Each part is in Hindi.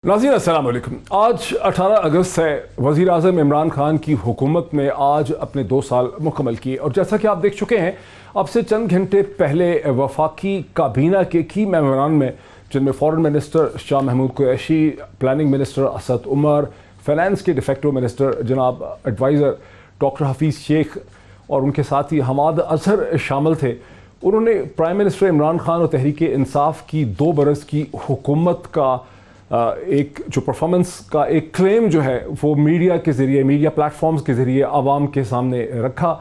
नाज़रीन अस्सलाम वालेकुम। आज 18 अगस्त है। वज़ीर आज़म इमरान खान की हुकूमत ने आज अपने 2 साल मुकम्मल किए और जैसा कि आप देख चुके हैं अब से चंद घंटे पहले वफाकी काबीना के की मेंबरान में, जिनमें foreign minister Shah Mahmood Qureshi, planning minister Asad Umar, finance के डिफेक्टिव मिनिस्टर जनाब एडवाइज़र डॉक्टर हफीज़ शेख और उनके साथ ही हमाद अजहर शामिल थे। उन्होंने प्राइम मिनिस्टर इमरान खान और तहरीक इंसाफ की 2 बरस की हुकूमत का एक जो परफॉर्मेंस का एक क्लेम जो है वो मीडिया के ज़रिए, मीडिया प्लेटफॉर्म्स के ज़रिए आवाम के सामने रखा,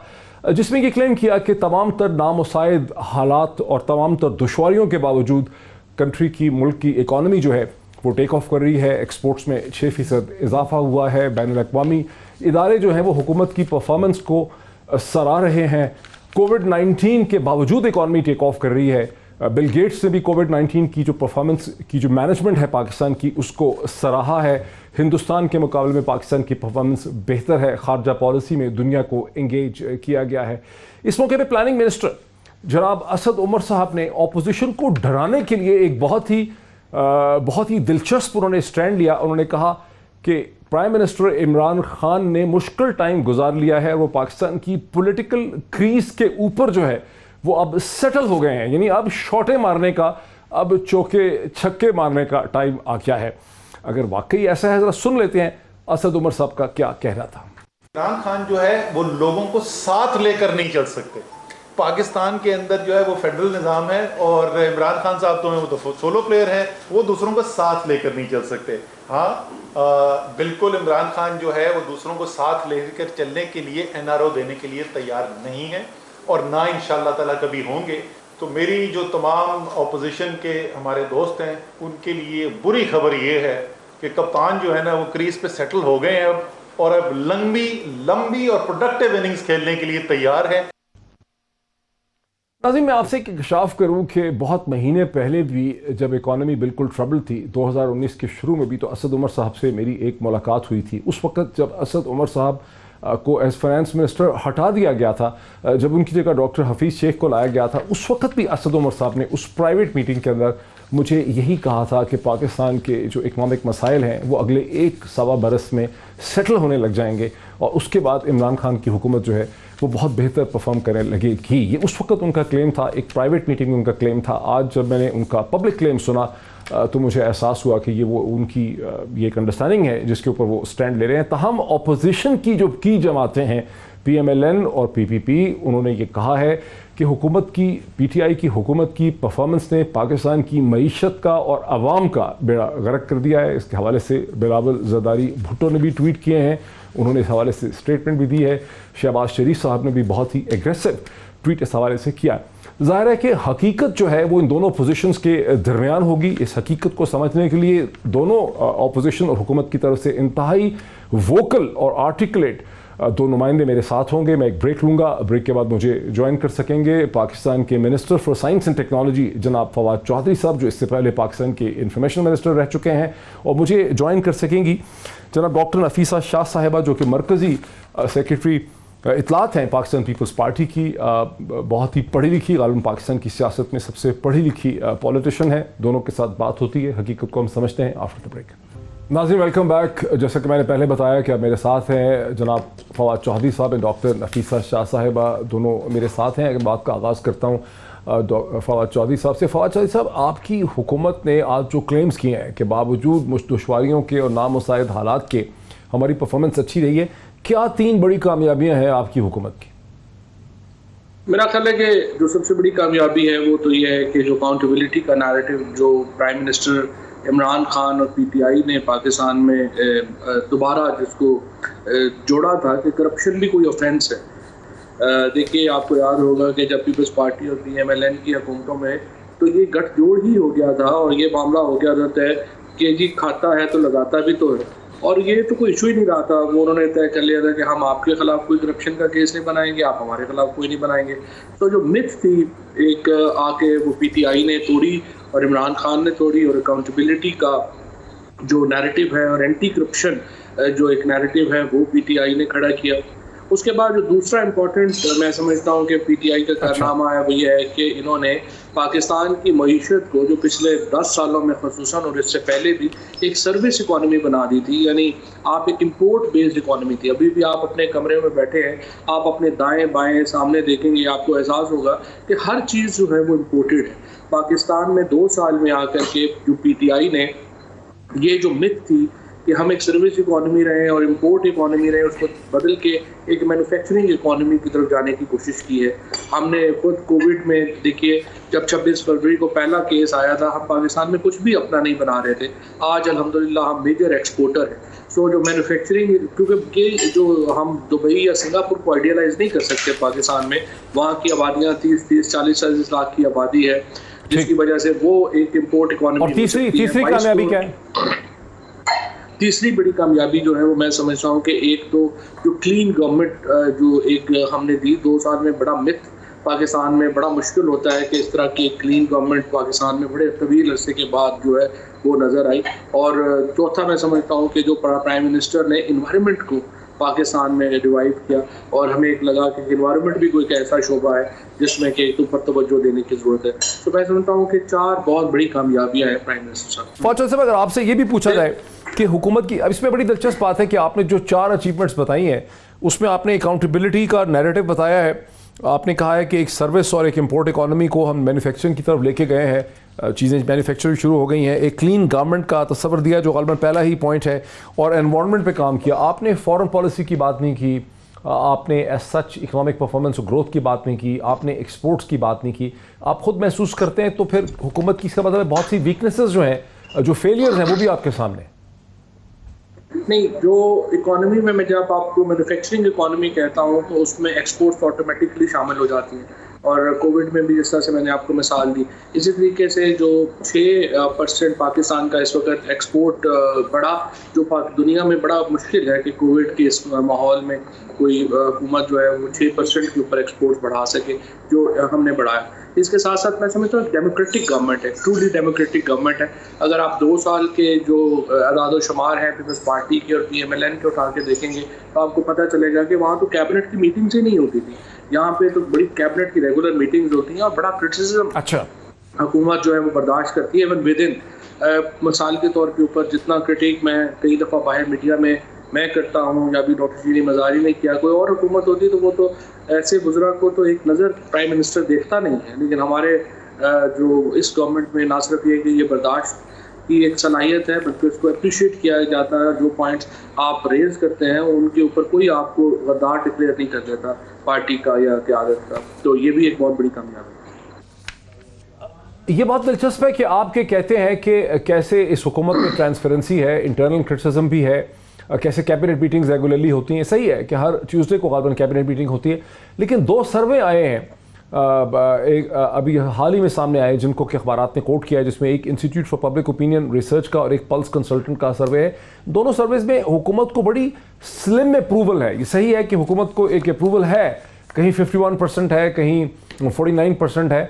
जिसमें ये क्लेम किया कि तमाम तर नामुसाइद हालात और तमाम तर दुश्वारियों के बावजूद कंट्री की, मुल्क की इकॉनमी जो है वो टेक ऑफ कर रही है। एक्सपोर्ट्स में 6% इजाफा हुआ है। बैनुल-अक़वामी इदारे जो हैं वो हुकूमत की परफॉर्मेंस को सराह रहे हैं। कोविड-19 के बावजूद इकॉनमी टेक ऑफ कर रही है। बिल गेट्स ने भी कोविड-19 की जो परफॉर्मेंस की जो मैनेजमेंट है पाकिस्तान की, उसको सराहा है। हिंदुस्तान के मुकाबले में पाकिस्तान की परफॉर्मेंस बेहतर है। खारजा पॉलिसी में दुनिया को इंगेज किया गया है। इस मौके पे प्लानिंग मिनिस्टर जनाब असद उमर साहब ने ऑपोजिशन को डराने के लिए एक बहुत ही दिलचस्प उन्होंने स्टैंड लिया। उन्होंने कहा कि प्राइम मिनिस्टर इमरान खान ने मुश्किल टाइम गुजार लिया है। वो पाकिस्तान की पॉलिटिकल क्रीज के ऊपर जो है वो अब सेटल हो गए हैं, यानी अब शॉटे मारने का, अब चौके छक्के मारने का टाइम आ गया है। अगर वाकई ऐसा है, जरा सुन लेते हैं असद उमर साहब का क्या कहना था। इमरान खान जो है वो लोगों को साथ लेकर नहीं चल सकते। पाकिस्तान के अंदर जो है वो फेडरल निज़ाम है और इमरान खान साहब तो हैं, वो तो सोलो प्लेयर हैं, वो दूसरों को साथ लेकर नहीं चल सकते। हाँ, बिल्कुल इमरान खान जो है वो दूसरों को साथ लेकर चलने के लिए NRO देने के लिए तैयार नहीं है और ना इंशाअल्लाह ताला कभी होंगे। तो मेरी जो तमाम ऑपोजिशन के हमारे दोस्त हैं उनके लिए बुरी खबर ये है कि कप्तान जो है ना वो क्रीज पे सेटल हो गए हैं अब, और अब लंबी और प्रोडक्टिव इनिंग्स खेलने के लिए तैयार है। नाज़रीन, मैं आपसे एक इंकशाफ करूँ कि बहुत महीने पहले भी जब इकॉनमी बिल्कुल ट्रबल थी, 2019 के शुरू में भी, तो असद उमर साहब से मेरी एक मुलाकात हुई थी। उस वक्त जब असद उमर साहब को एज फाइनेंस मिनिस्टर हटा दिया गया था, जब उनकी जगह डॉक्टर हफीज़ शेख को लाया गया था, उस वक्त भी असद उमर साहब ने उस प्राइवेट मीटिंग के अंदर मुझे यही कहा था कि पाकिस्तान के जो इकनॉमिक मसाइल हैं वो अगले 1-1.25 बरस में सेटल होने लग जाएंगे और उसके बाद इमरान खान की हुकूमत जो है वो बहुत बेहतर परफॉर्म करने लगेगी। ये उस वक्त उनका क्लेम था, एक प्राइवेट मीटिंग में उनका क्लेम था। आज जब मैंने उनका पब्लिक क्लेम सुना तो मुझे एहसास हुआ कि ये वो उनकी ये एक अंडरस्टैंडिंग है जिसके ऊपर वो स्टैंड ले रहे हैं। तहम ऑपोजिशन की जो की जमातें हैं PMLN और PPP, उन्होंने ये कहा है कि हुकूमत की, PTI की हुकूमत की परफॉर्मेंस ने पाकिस्तान की मईशत का और आवाम का बेड़ा गर्क कर दिया है। इसके हवाले से बिलावल ज़रदारी भुट्टो ने भी ट्वीट किए हैं, उन्होंने इस हवाले से स्टेटमेंट भी दी है। शहबाज शरीफ साहब ने भी बहुत ही एग्रेसिव ट्वीट इस हवाले से किया। ज़ाहिर है कि हकीकत जो है वो इन दोनों पोजीशंस के दरमियान होगी। इस हकीकत को समझने के लिए दोनों ऑपोजिशन और हुकूमत की तरफ से इंतहाई वोकल और आर्टिकुलेट 2 नुमाइंदे मेरे साथ होंगे। मैं एक ब्रेक लूँगा, ब्रेक के बाद मुझे ज्वाइन कर सकेंगे पाकिस्तान के minister for science and technology जनाब फवाद चौधरी साहब, जो इससे पहले पाकिस्तान के इंफॉर्मेशन मिनिस्टर रह चुके हैं, और मुझे ज्वाइन कर सकेंगी जनाब डॉक्टर नफीसा शाह साहिबा, जो कि मरकज़ी सेक्रेटरी इतलात हैं पाकिस्तान पीपल्स पार्टी की, बहुत ही पढ़ी लिखी, गालिबन पाकिस्तान की सियासत में सबसे पढ़ी लिखी पॉलिटिशियन है। दोनों के साथ बात होती है, हकीकत को हम समझते हैं आफ्टर द ब्रेक। नाज़रीन, वेलकम बैक। जैसा कि मैंने पहले बताया कि अब मेरे साथ हैं जनाब फवाद चौधरी साहब एंड डॉक्टर नफीसा शाह साहिबा, दोनों मेरे साथ हैं। अगर बात का आगाज़ करता हूँ फवाद चौधरी साहब से। फवाद चौधरी साहब, आपकी हुकूमत ने आज जो क्लेम्स किए हैं कि बावजूद दुश्वारियों के और नामुसाइद हालात के हमारी परफॉर्मेंस अच्छी रही है, क्या 3 बड़ी कामयाबियां हैं आपकी हुकूमत की? मेरा ख्याल है कि जो सबसे बड़ी कामयाबी है वो तो ये है कि जो अकाउंटेबिलिटी का नैरेटिव जो प्राइम मिनिस्टर इमरान खान और PTI ने पाकिस्तान में दोबारा जिसको जोड़ा था कि करप्शन भी कोई ऑफेंस है। देखिए, आपको याद होगा कि जब पीपल्स पार्टी और PMLN की हुकूमतों में तो ये गठजोड़ ही हो गया था और ये मामला हो गया था तय कि जी खाता है तो लगाता भी तो है, और ये तो कोई इशू ही नहीं रहा था। वो उन्होंने तय कर लिया था कि हम आपके खिलाफ कोई करप्शन का केस नहीं बनाएंगे, आप हमारे खिलाफ कोई नहीं बनाएंगे। तो जो मिथ थी एक आके वो PTI ने तोड़ी और इमरान खान ने तोड़ी, और अकाउंटेबिलिटी का जो नैरेटिव है और एंटी करप्शन जो एक नैरेटिव है वो PTI ने खड़ा किया। उसके बाद जो दूसरा इम्पोर्टेंट मैं समझता हूँ कि PTI का कारनामा है वो ये है कि इन्होंने पाकिस्तान की मईशत को जो पिछले 10 सालों में खसूसन और इससे पहले भी एक सर्विस इकॉनमी बना दी थी, यानी आप एक इम्पोर्ट बेस्ड इकॉनमी थी। अभी भी आप अपने कमरे में बैठे हैं, आप अपने दाएं बाएं सामने देखेंगे, आपको एहसास होगा कि हर चीज़ जो है वो इम्पोर्टेड है। पाकिस्तान में 2 साल में आकर के जो PTI ने ये जो मिथ थी कि हम एक सर्विस इकॉनमी रहे और इम्पोर्ट इकॉनमी रहे, उसको बदल के एक मैन्युफैक्चरिंग इकॉनमी की तरफ जाने की कोशिश की है। हमने खुद कोविड में देखिए, जब 26 फरवरी को पहला केस आया था, हम पाकिस्तान में कुछ भी अपना नहीं बना रहे थे। आज अल्हम्दुलिल्लाह हम मेजर एक्सपोर्टर हैं। सो जो मैन्युफैक्चरिंग, क्योंकि ये जो हम दुबई या सिंगापुर को आइडियलाइज नहीं कर सकते पाकिस्तान में, वहाँ की आबादियाँ 30-40 लाख की आबादी है, जिसकी वजह से वो एक इम्पोर्ट इकॉनमी। और तीसरी कामयाबी क्या है? तीसरी बड़ी कामयाबी जो है वो मैं समझता हूँ कि एक तो जो क्लीन गवर्नमेंट जो एक हमने दी 2 साल में, बड़ा मिथ पाकिस्तान में, बड़ा मुश्किल होता है कि इस तरह की क्लीन गवर्नमेंट पाकिस्तान में बड़े तवील अरसे के बाद जो है वो नज़र आई। और चौथा मैं समझता हूँ कि जो प्राइम मिनिस्टर ने इन्वायरमेंट को पाकिस्तान में रिवाइव किया, और हमें एक लगा कि इन्वायरमेंट भी कोई ऐसा शोबा है जिसमें कि एक ऊपर तवज्जो देने की ज़रूरत है। तो मैं समझता हूँ कि 4 बहुत बड़ी कामयाबियाँ हैं प्राइम मिनिस्टर साहब। फौज साहब, अगर आपसे ये भी पूछा जाए कि हुकूमत की, अब इसमें बड़ी दिलचस्प बात है कि आपने जो 4 अचीवमेंट्स बताई हैं उसमें आपने अकाउंटेबिलिटी का नैरेटिव बताया है। आपने कहा है कि एक सर्विस और एक इम्पोर्ट इकॉनमी को हम मैन्युफैक्चरिंग की तरफ लेके गए हैं, चीज़ें मैन्युफैक्चरिंग शुरू हो गई हैं। एक क्लीन गवर्नमेंट का तस्वर दिया जो ग़ालिबन पहला ही पॉइंट है, और एनवायरनमेंट पे काम किया। आपने फॉरेन पॉलिसी की बात नहीं की, आपने एज सच इकोनॉमिक परफॉर्मेंस और ग्रोथ की बात नहीं की, आपने एक्सपोर्ट्स की बात नहीं की। आप खुद महसूस करते हैं तो फिर हुकूमत की, इसका मतलब बहुत सी वीकनेसेस जो हैं, जो फेलियर्स हैं, वो भी आपके सामने? नहीं, जो इकोनॉमी में मैं जब आपको मैन्युफैक्चरिंग इकोनॉमी कहता हूँ तो उसमें एक्सपोर्ट्स ऑटोमेटिकली शामिल हो जाती हैं। और कोविड में भी जिस तरह से मैंने आपको मिसाल दी, इसी तरीके से जो 6% पाकिस्तान का इस वक्त एक्सपोर्ट बढ़ा, जो दुनिया में बड़ा मुश्किल है कि कोविड के इस माहौल में कोई हुकूमत जो है वो 6% के ऊपर एक्सपोर्ट बढ़ा सके, जो हमने बढ़ाया। इसके साथ साथ मैं समझता हूँ डेमोक्रेटिक गवर्नमेंट है, ट्रूली डेमोक्रेटिक गवर्नमेंट है। अगर आप 2 साल के जो अदाद शुमार हैं पीपल्स पार्टी के और PMLN के उठा के देखेंगे तो आपको पता चलेगा कि वहाँ तो कैबिनेट की मीटिंग्स ही नहीं होती थी। यहाँ पे तो बड़ी कैबिनेट की रेगुलर मीटिंग्स होती हैं और बड़ा क्रिटिसिज्म अच्छा हुकूमत जो है वो बर्दाश्त करती है। इवन विद इन मिसाल के तौर के ऊपर जितना क्रिटिक मैं कई दफ़ा बाहर मीडिया में मैं करता हूँ, या भी डॉक्टर शीरी मज़ारी ने किया, कोई और हुकूमत होती तो वो तो ऐसे गुजरा को तो एक नज़र प्राइम मिनिस्टर देखता नहीं है। लेकिन हमारे जो इस गवर्नमेंट में ना सिर्फ ये कि ये बर्दाश्त की एक सलाहियत है, बल्कि उसको अप्रिशिएट किया जाता है। जो पॉइंट्स आप रेज करते हैं उनके ऊपर कोई आपको गद्दार डिक्लेयर नहीं कर देता पार्टी का या क़यादत का। तो ये भी एक बहुत बड़ी कामयाबी है। ये बात दिलचस्प है कि आपके कहते हैं कि कैसे इस हुकूमत में ट्रांसपेरेंसी है, इंटरनल क्रिटिसिज्म भी है, कैसे कैबिनेट मीटिंग्स रेगुलरली होती हैं। सही है कि हर ट्यूसडे को ग़ालिबन कैबिनेट मीटिंग होती है, लेकिन 2 सर्वे आए हैं एक अभी हाल ही में सामने आए जिनको कि अखबारात ने कोट किया है, जिसमें एक institute for public opinion research का और एक पल्स कंसल्टेंट का सर्वे है। दोनों सर्वेज में हुकूमत को बड़ी स्लिम अप्रूवल है। ये सही है कि हुकूमत को एक अप्रूवल है, कहीं 51% है, कहीं 49% है,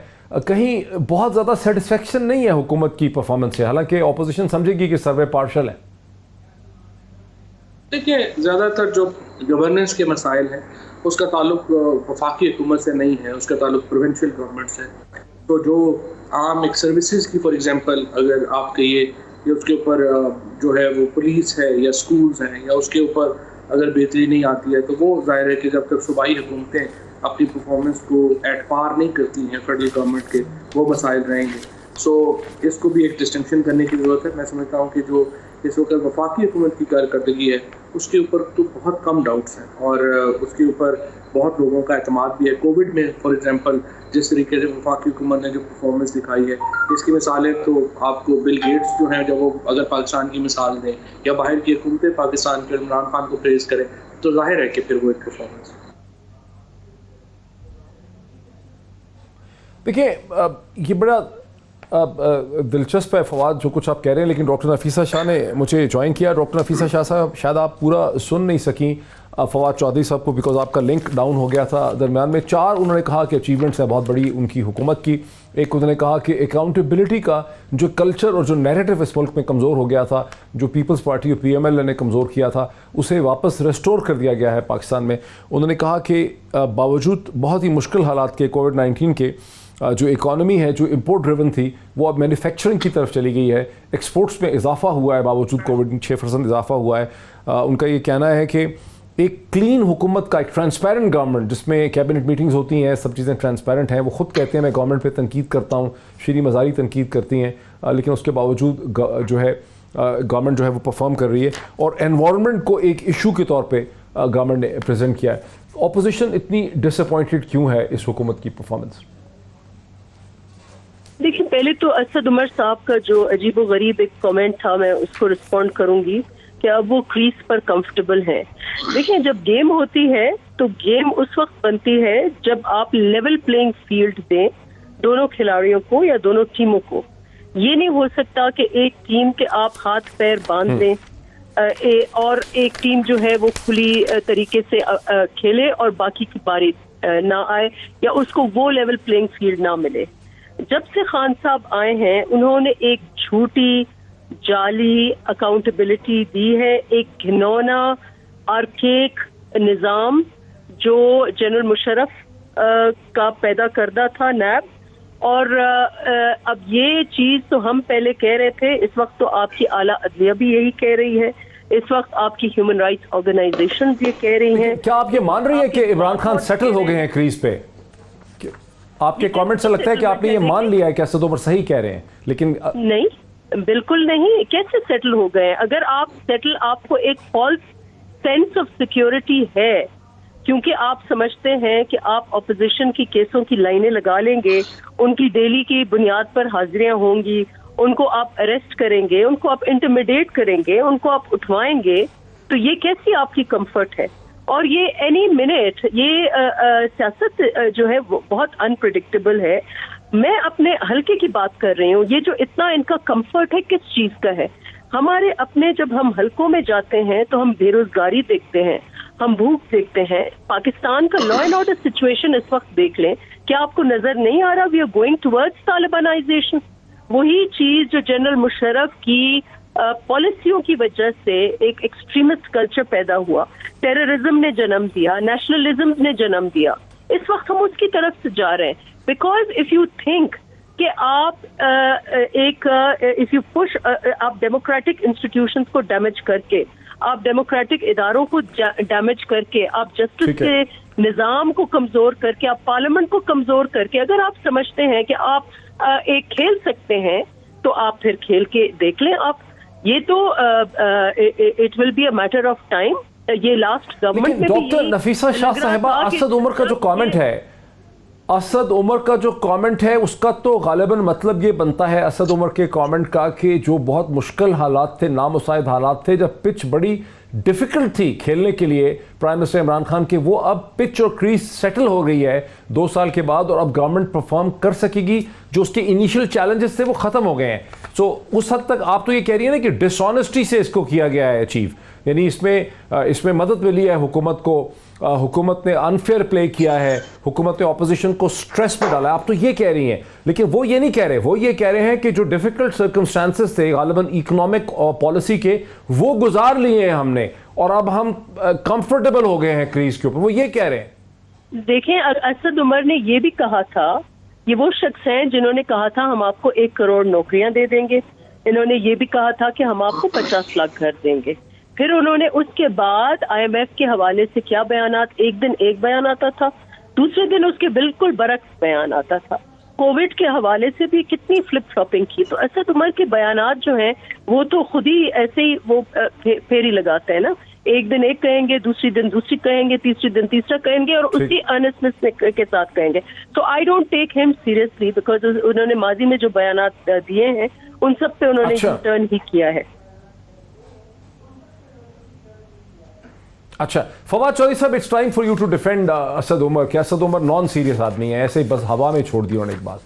कहीं बहुत ज़्यादा सेटिस्फेक्शन नहीं है हुकूमत की परफॉर्मेंस से, हालांकि अपोजिशन समझेगी कि सर्वे पार्शल है। देखिए, ज़्यादातर जो गवर्नेंस के मसाइल हैं उसका ताल्लुक वफाकी हुकूमत से नहीं है, उसका ताल्लुक प्रोविंशियल गवर्नमेंट से। तो जो आम एक सर्विसेज की फॉर एग्जांपल अगर आप कहिए कि उसके ऊपर जो है वो पुलिस है या स्कूल्स हैं, या उसके ऊपर अगर बेहतरी नहीं आती है, तो वो जाहिर है कि जब तक सूबाई हुकूमतें अपनी परफॉर्मेंस को एट पार नहीं करती हैं फेडरल गवर्नमेंट के, वो मसाइल रहेंगे। सो इसको भी एक डिस्टिंक्शन करने की ज़रूरत है। मैं समझता हूँ कि जो इस वक्त वफाकी हुकूमत की कारकर्दगी है उसके ऊपर तो बहुत कम डाउट्स हैं, और उसके ऊपर बहुत लोगों का एतमाद भी है। कोविड में फॉर एग्जांपल जिस तरीके से वफाकी हुकूमत ने जो परफॉर्मेंस दिखाई है, इसकी मिसालें तो आपको बिल गेट्स जो हैं, जब वो अगर पाकिस्तान की मिसाल दें या बाहर की हुकूमतें पाकिस्तान के इमरान खान को प्रेज करें, तो जाहिर है कि फिर वो एक परफॉर्मेंस। देखिए, ये बड़ा दिलचस्प है फवाद जो कुछ आप कह रहे हैं, लेकिन डॉक्टर नफीसा शाह ने मुझे ज्वाइन किया। डॉक्टर नफीसा शाह साहब, शायद आप पूरा सुन नहीं सकी फवाद चौधरी साहब को, बिकॉज आपका लिंक डाउन हो गया था दरमियान में। 4 उन्होंने कहा कि अचीवमेंट्स है बहुत बड़ी उनकी हुकूमत की। एक उन्होंने कहा कि अकाउंटेबिलिटी का जो कल्चर और जो नैरेटिव इस मुल्क में कमज़ोर हो गया था, जो पीपल्स पार्टी और PML ने कमज़ोर किया था, उसे वापस रेस्टोर कर दिया गया है पाकिस्तान में। उन्होंने कहा कि बावजूद बहुत ही मुश्किल हालात के, कोविड-19 के, जो इकॉनमी है जो इम्पोर्ट ड्रिवन थी वो अब मैन्युफैक्चरिंग की तरफ चली गई है। एक्सपोर्ट्स में इजाफा हुआ है, बावजूद कोविड 6% इजाफा हुआ है। उनका ये कहना है कि एक क्लीन हुकूमत का, एक ट्रांसपेरेंट गवर्नमेंट जिसमें कैबिनेट मीटिंग्स होती हैं, सब चीज़ें ट्रांसपेरेंट हैं। वो ख़ुद कहते हैं मैं गवर्नमेंट पे तनकीद करता हूँ, श्री मज़ारी तनकीद करती हैं, लेकिन उसके बावजूद जो है गवर्नमेंट जो है वो परफॉर्म कर रही है। और एनवायरनमेंट को एक इशू के तौर पे गवर्नमेंट ने प्रेजेंट किया है। ऑपोजिशन इतनी डिसअपॉइंटेड क्यों है इस हुकूमत की परफॉर्मेंस? देखिए, पहले तो असद उमर साहब का जो अजीबोगरीब एक कमेंट था, मैं उसको रिस्पॉन्ड करूंगी कि अब वो क्रीज पर कंफर्टेबल हैं। देखिए, जब गेम होती है तो गेम उस वक्त बनती है जब आप लेवल प्लेइंग फील्ड दें दोनों खिलाड़ियों को या दोनों टीमों को। ये नहीं हो सकता कि एक टीम के आप हाथ पैर बांध दें और एक टीम जो है वो खुली तरीके से खेले और बाकी की बारी ना आए या उसको वो लेवल प्लेइंग फील्ड ना मिले। जब से खान साहब आए हैं उन्होंने एक झूठी जाली अकाउंटेबिलिटी दी है, एक घिनौना आर्केक निज़ाम जो जनरल मुशर्रफ का पैदा करदा था नैब। और अब ये चीज तो हम पहले कह रहे थे, इस वक्त तो आपकी आला अदलिया भी यही कह रही है, इस वक्त आपकी ह्यूमन राइट्स ऑर्गेनाइजेशन ये कह रही हैं। क्या आप ये मान रही है कि इमरान खान सेटल हो गए हैं क्रीज पे? आपके कमेंट से लगता है कि आपने ये मान लिया है कि असद उमर सही कह रहे हैं, लेकिन नहीं, बिल्कुल नहीं। कैसे सेटल हो गए? अगर आप सेटल, आपको एक फॉल्स सेंस ऑफ सिक्योरिटी है क्योंकि आप समझते हैं कि आप ऑपोजिशन की केसों की लाइनें लगा लेंगे, उनकी डेली की बुनियाद पर हाजिरियां होंगी, उनको आप अरेस्ट करेंगे, उनको आप इंटिमिडेट करेंगे, उनको आप उठवाएंगे, तो ये कैसी आपकी कंफर्ट है? और ये एनी मिनट ये सियासत जो है वो बहुत अनप्रिडिक्टेबल है। मैं अपने हल्के की बात कर रही हूँ। ये जो इतना इनका कंफर्ट है किस चीज का है? हमारे अपने जब हम हल्कों में जाते हैं तो हम बेरोजगारी देखते हैं, हम भूख देखते हैं। पाकिस्तान का लॉ एंड ऑर्डर सिचुएशन इस वक्त देख लें, क्या आपको नजर नहीं आ रहा we are going towards Talibanisation? वही चीज जो जनरल मुशर्रफ की पॉलिसियों की वजह से एक एक्सट्रीमिस्ट कल्चर पैदा हुआ, टेररिज्म ने जन्म दिया, नेशनलिज्म ने जन्म दिया। इस वक्त हम उसकी तरफ से जा रहे हैं। बिकॉज इफ यू थिंक कि आप इफ यू पुश, आप डेमोक्रेटिक इंस्टीट्यूशंस को डैमेज करके, आप डेमोक्रेटिक इदारों को डैमेज करके, आप जस्टिस के निज़ाम को कमजोर करके, आप पार्लियामेंट को कमजोर करके अगर आप समझते हैं कि आप एक खेल सकते हैं तो आप फिर खेल के देख लें। आप ये तो it will be a matter of time. ये लास्ट गवर्नमेंट में डॉक्टर नफीसा शाह साहिबा, असद उमर का जो कमेंट है, असद उमर का जो कमेंट है उसका तो गालिबन मतलब ये बनता है असद उमर के कमेंट का कि जो बहुत मुश्किल हालात थे, नामुसाइद हालात थे, जब पिच बड़ी डिफ़िकल्ट थी खेलने के लिए प्राइम मिनिस्टर इमरान खान के, वो अब पिच और क्रीज सेटल हो गई है 2 साल के बाद और अब गवर्नमेंट परफॉर्म कर सकेगी। जो उसके इनिशियल चैलेंजेस थे वो ख़त्म हो गए हैं। सो उस हद तक आप तो ये कह रही है ना कि डिसऑनेस्टी से इसको किया गया है अचीव, यानी इसमें मदद मिली है हुकूमत को, हुकूमत ने अनफेयर प्ले किया है, हुकूमत ने ऑपोजिशन को स्ट्रेस में डाला है, आप तो ये कह रही हैं। लेकिन वो ये नहीं कह रहे, वो ये कह रहे हैं कि जो डिफ़िकल्ट सर्कमस्टांसेस थे गालिबन इकोनॉमिक और पॉलिसी के, वो गुजार लिए हैं हमने और अब हम कंफर्टेबल हो गए हैं क्रीज के ऊपर, वो ये कह रहे हैं। देखें, असद उमर ने ये भी कहा था, ये वो शख्स हैं जिन्होंने कहा था हम आपको 1 करोड़ नौकरियां दे देंगे। इन्होंने ये भी कहा था कि हम आपको 50 लाख घर देंगे। फिर उन्होंने उसके बाद IMF के हवाले से क्या बयानात, एक दिन एक बयान आता था, दूसरे दिन उसके बिल्कुल बरक्स बयान आता था। कोविड के हवाले से भी कितनी फ्लिप फ्लॉपिंग की। तो असद उमर के बयानात जो हैं वो तो खुद ही ऐसे ही वो फेरी लगाते हैं ना, एक दिन एक कहेंगे, दूसरी दिन दूसरी कहेंगे, तीसरी दिन तीसरा कहेंगे और उसी अर्नेस्टनेस के साथ कहेंगे। तो I don't take him seriously because उन्होंने माजी में जो बयानात दिए हैं उन सब पे उन्होंने टर्न ही किया है। अच्छा, फवाद चौधरी साहब, it's time for you to defend Asad Umar. क्या असद उमर नॉन सीरियस आदमी है, ऐसे ही बस हवा में छोड़ दी उन्होंने एक बात?